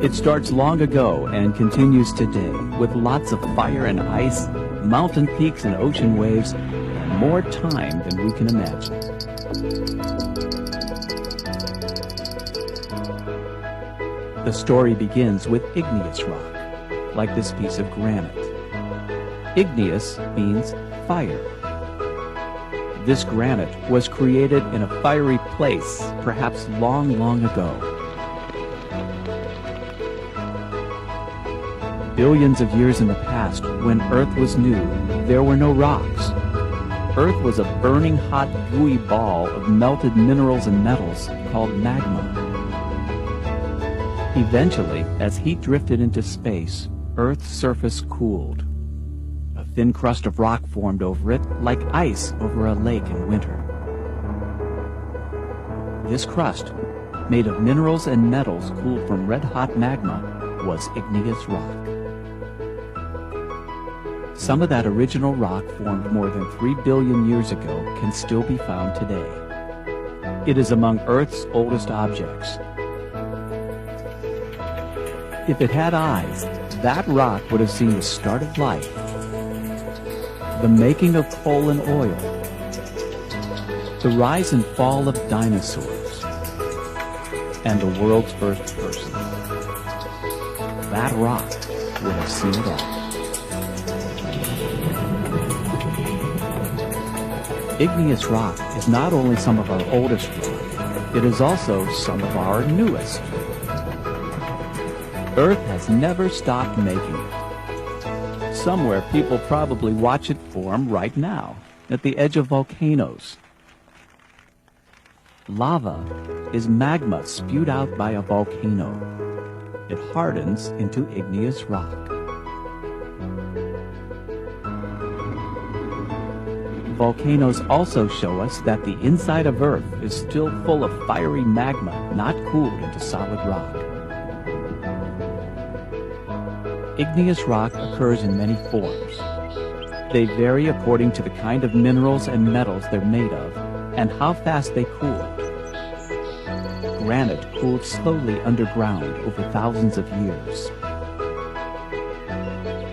It starts long ago and continues today with lots of fire and ice, mountain peaks and ocean waves, and more time than we can imagine. The story begins with igneous rock, like this piece of granite. Igneous means fire. This granite was created in a fiery place, perhaps long, long ago. Billions of years in the past, when Earth was new, there were no rocks. Earth was a burning hot gooey ball of melted minerals and metals called magma. Eventually, as heat drifted into space, Earth's surface cooled. A thin crust of rock formed over it, like ice over a lake in winter. This crust, made of minerals and metals cooled from red-hot magma, was igneous rock. Some of that original rock formed more than 3 billion years ago can still be found today. It is among Earth's oldest objects. If it had eyes, that rock would have seen the start of life, the making of coal and oil, the rise and fall of dinosaurs, and the world's first person. That rock would have seen it all. Igneous rock is not only some of our oldest rock, it is also some of our newest. Earth has never stopped making it. Somewhere people probably watch it form right now, at the edge of volcanoes. Lava is magma spewed out by a volcano. It hardens into igneous rock. Volcanoes also show us that the inside of Earth is still full of fiery magma not cooled into solid rock. Igneous rock occurs in many forms. They vary according to the kind of minerals and metals they're made of and how fast they cool. Granite cooled slowly underground over thousands of years.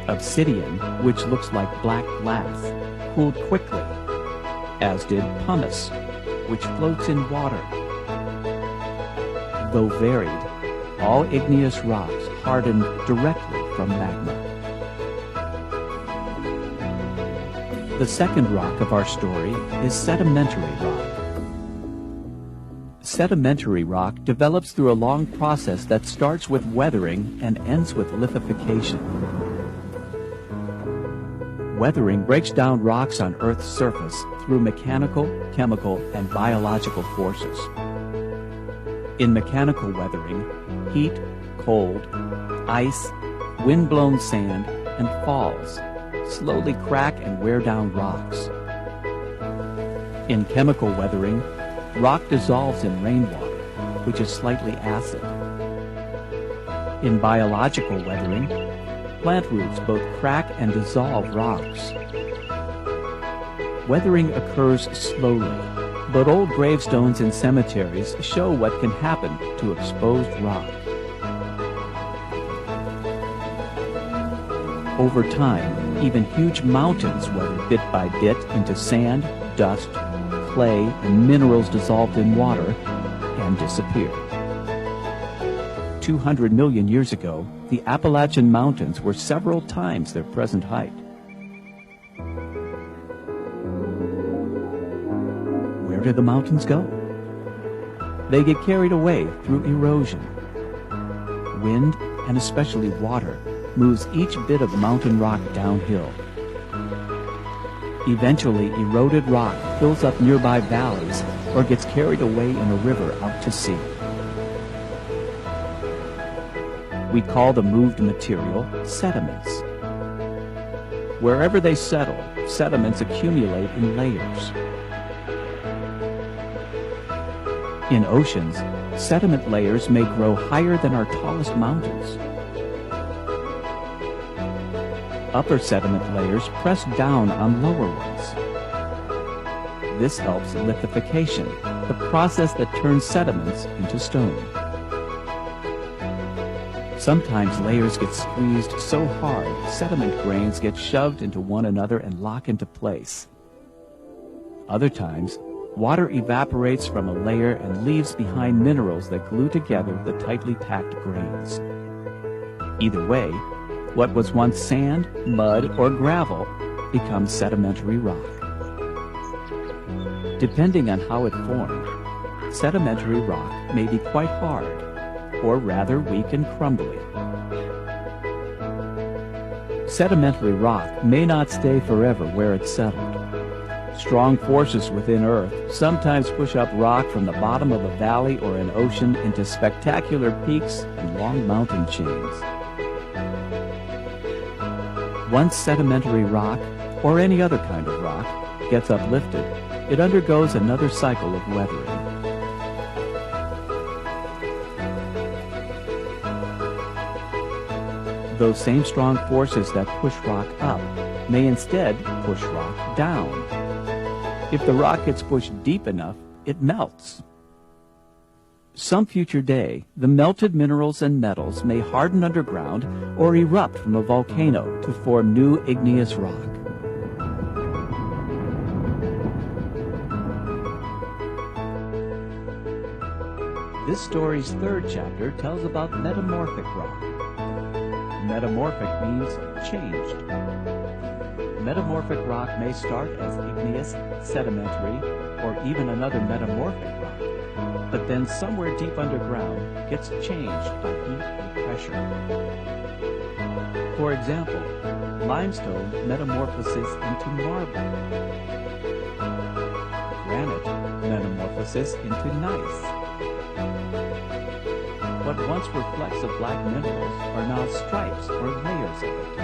Obsidian, which looks like black glass, cooled quickly, as did pumice, which floats in water. Though varied, all igneous rocks hardened directly from magma. The second rock of our story is sedimentary rock. Sedimentary rock develops through a long process that starts with weathering and ends with lithification. Weathering breaks down rocks on Earth's surface through mechanical, chemical, and biological forces. In mechanical weathering, heat, cold, ice, wind-blown sand, and falls slowly crack and wear down rocks. In chemical weathering, rock dissolves in rainwater, which is slightly acid. In biological weathering, plant roots both crack and dissolve rocks. Weathering occurs slowly, but old gravestones in cemeteries show what can happen to exposed rock. Over time, even huge mountains weather bit by bit into sand, dust, clay, and minerals dissolved in water and disappear. 200 million years ago, the Appalachian Mountains were several times their present height. Where did the mountains go? They get carried away through erosion. Wind, and especially water, moves each bit of mountain rock downhill. Eventually, eroded rock fills up nearby valleys or gets carried away in a river out to sea. We call the moved material sediments. Wherever they settle, sediments accumulate in layers. In oceans, sediment layers may grow higher than our tallest mountains. Upper sediment layers press down on lower ones. This helps lithification, the process that turns sediments into stone. Sometimes layers get squeezed so hard, sediment grains get shoved into one another and lock into place. Other times, water evaporates from a layer and leaves behind minerals that glue together the tightly packed grains. Either way, what was once sand, mud, or gravel becomes sedimentary rock. Depending on how it formed, sedimentary rock may be quite hard, or rather weak and crumbly. Sedimentary rock may not stay forever where it's settled. Strong forces within Earth sometimes push up rock from the bottom of a valley or an ocean into spectacular peaks and long mountain chains. Once sedimentary rock, or any other kind of rock, gets uplifted, it undergoes another cycle of weathering. Those same strong forces that push rock up may instead push rock down. If the rock gets pushed deep enough, it melts. Some future day, the melted minerals and metals may harden underground or erupt from a volcano to form new igneous rock. This story's third chapter tells about metamorphic rock. Metamorphic means changed. Metamorphic rock may start as igneous, sedimentary, or even another metamorphic rock, but then somewhere deep underground gets changed by heat and pressure. For example, limestone metamorphoses into marble, granite metamorphoses into gneiss. What once were flecks of black minerals are now stripes or layers of it.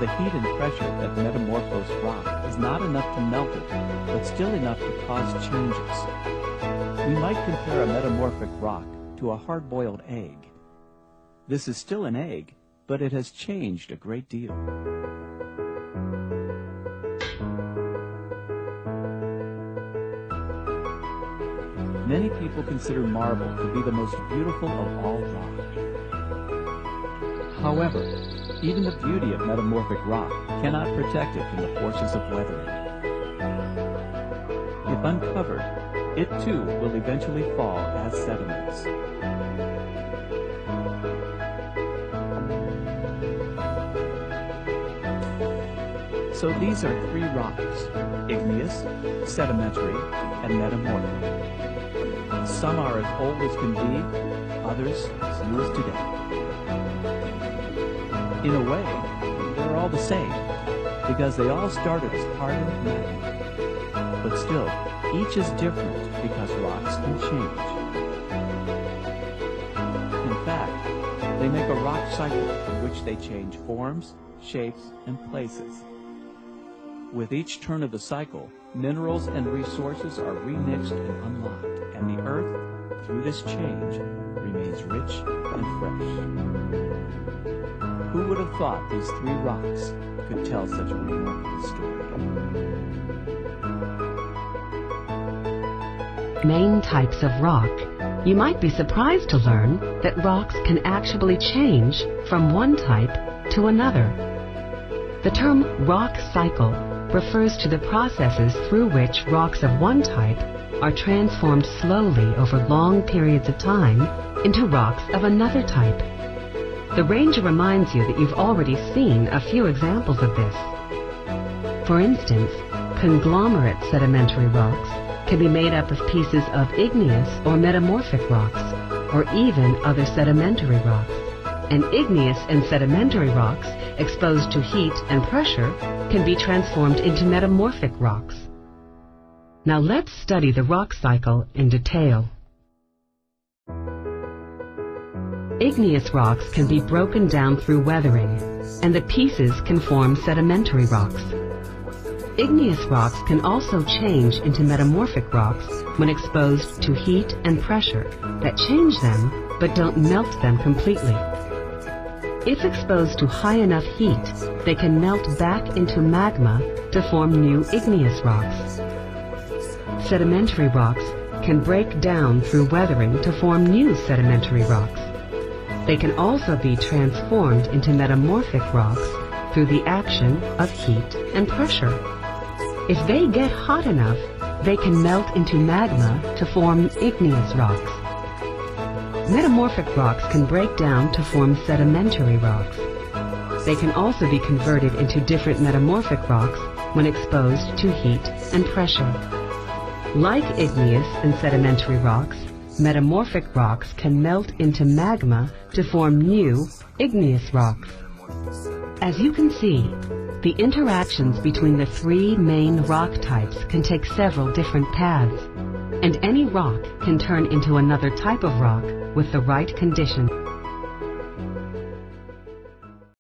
The heat and pressure that metamorphose rock is not enough to melt it, but still enough to cause changes. We might compare a metamorphic rock to a hard-boiled egg. This is still an egg, but it has changed a great deal. Many people consider marble to be the most beautiful of all rock. However, even the beauty of metamorphic rock cannot protect it from the forces of weathering. If uncovered, it too will eventually fall as sediments. So these are three rocks: igneous, sedimentary, and metamorphic. Some are as old as can be, others as new as today. In a way, they're all the same, because they all started as hardened magma. But still, each is different because rocks can change. In fact, they make a rock cycle in which they change forms, shapes, and places. With each turn of the cycle, minerals and resources are remixed and unlocked, and the earth, through this change, remains rich and fresh. Who would have thought these three rocks could tell such a remarkable story? Main types of rock. You might be surprised to learn that rocks can actually change from one type to another. The term rock cycle refers to the processes through which rocks of one type are transformed slowly over long periods of time into rocks of another type. The ranger reminds you that you've already seen a few examples of this. For instance, conglomerate sedimentary rocks can be made up of pieces of igneous or metamorphic rocks, or even other sedimentary rocks. And igneous and sedimentary rocks, exposed to heat and pressure, can be transformed into metamorphic rocks. Now let's study the rock cycle in detail. Igneous rocks can be broken down through weathering, and the pieces can form sedimentary rocks. Igneous rocks can also change into metamorphic rocks when exposed to heat and pressure that change them but don't melt them completely. If exposed to high enough heat, they can melt back into magma to form new igneous rocks. Sedimentary rocks can break down through weathering to form new sedimentary rocks. They can also be transformed into metamorphic rocks through the action of heat and pressure. If they get hot enough, they can melt into magma to form igneous rocks. Metamorphic rocks can break down to form sedimentary rocks. They can also be converted into different metamorphic rocks when exposed to heat and pressure. Like igneous and sedimentary rocks, metamorphic rocks can melt into magma to form new igneous rocks. As you can see, the interactions between the three main rock types can take several different paths, and any rock can turn into another type of rock with the right conditions.